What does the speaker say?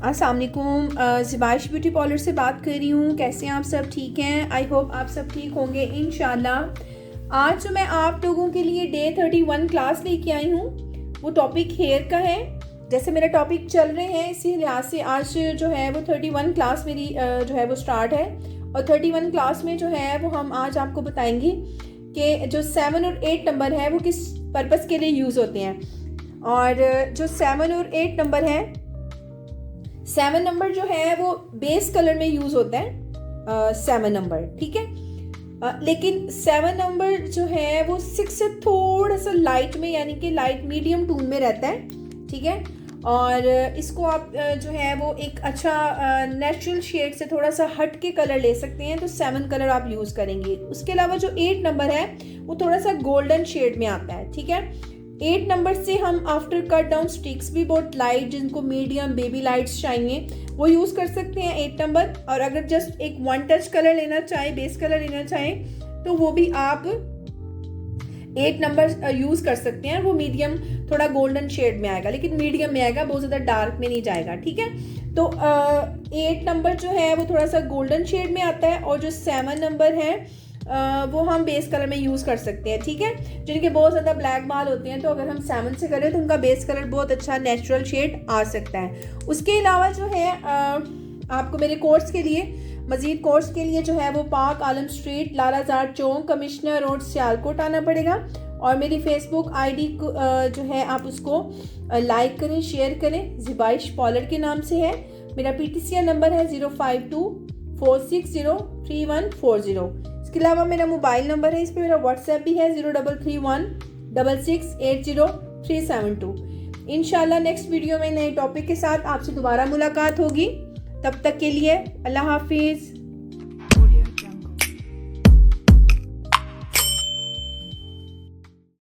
अस्सलाम वालेकुम, ज़िबाइश beauty parlour से बात कर रही हूँ। कैसे हैं आप सब? ठीक हैं? आई होप आप सब ठीक होंगे इंशाल्लाह। आज जो मैं आप लोगों के लिए डे 31 क्लास लेके आई हूँ वो टॉपिक हेयर का है। जैसे मेरा टॉपिक चल रहे हैं इसी लिहाज से आज जो है वो 31 क्लास मेरी जो है वो स्टार्ट है। और 31 क्लास में जो है वो हम आज आपको बताएंगे कि जो 7 और 8 नंबर है वो किस पर्पज़ के लिए यूज़ होते हैं। और जो 7 और 8 नंबर है, 7 नंबर जो है वो बेस कलर में यूज़ होता है 7 नंबर, ठीक है। लेकिन 7 नंबर जो है वो 6 से थोड़ा सा लाइट में, यानी कि लाइट मीडियम टोन में रहता है, ठीक है। और इसको आप जो है वो एक अच्छा नेचुरल शेड से थोड़ा सा हट के कलर ले सकते हैं, तो 7 कलर आप यूज़ करेंगे। उसके अलावा जो 8 नंबर है वो थोड़ा सा गोल्डन शेड में आता है, ठीक है। 8 नंबर से हम आफ्टर कट डाउन स्टिक्स भी बहुत लाइट, जिनको मीडियम बेबी लाइट्स चाहिए, वो यूज़ कर सकते हैं 8 नंबर। और अगर जस्ट एक 1 टच कलर लेना चाहे, बेस कलर लेना चाहें, तो वो भी आप 8 नंबर यूज़ कर सकते हैं। वो मीडियम थोड़ा गोल्डन शेड में आएगा, लेकिन मीडियम में आएगा, बहुत ज़्यादा डार्क में नहीं जाएगा, ठीक है। तो 8 नंबर जो है वो थोड़ा सा गोल्डन शेड में आता है, और जो 7 नंबर है वो हम बेस कलर में यूज़ कर सकते हैं, ठीक है। जिनके बहुत ज़्यादा ब्लैक बाल होते हैं, तो अगर हम 7 से करें तो उनका बेस कलर बहुत अच्छा नेचुरल शेड आ सकता है। उसके अलावा जो है आपको मेरे कोर्स के लिए, मज़ीद कोर्स के लिए जो है वो पाक आलम स्ट्रीट, लालाजार चौक, कमिश्नर रोड, सियालकोट आना पड़ेगा। और मेरी फेसबुक आईडी जो है आप उसको लाइक करें, शेयर करें, ज़िबाइश पार्लर के नाम से है। मेरा PTCR नंबर है 05246034140। इसके अलावा मेरा मोबाइल नंबर है, इस पर मेरा व्हाट्सएप भी है 0331668037 इंशाल्लाह नेक्स्ट वीडियो में नए टॉपिक के साथ आपसे दोबारा मुलाकात होगी। तब तक के लिए अल्लाह हाफिज़।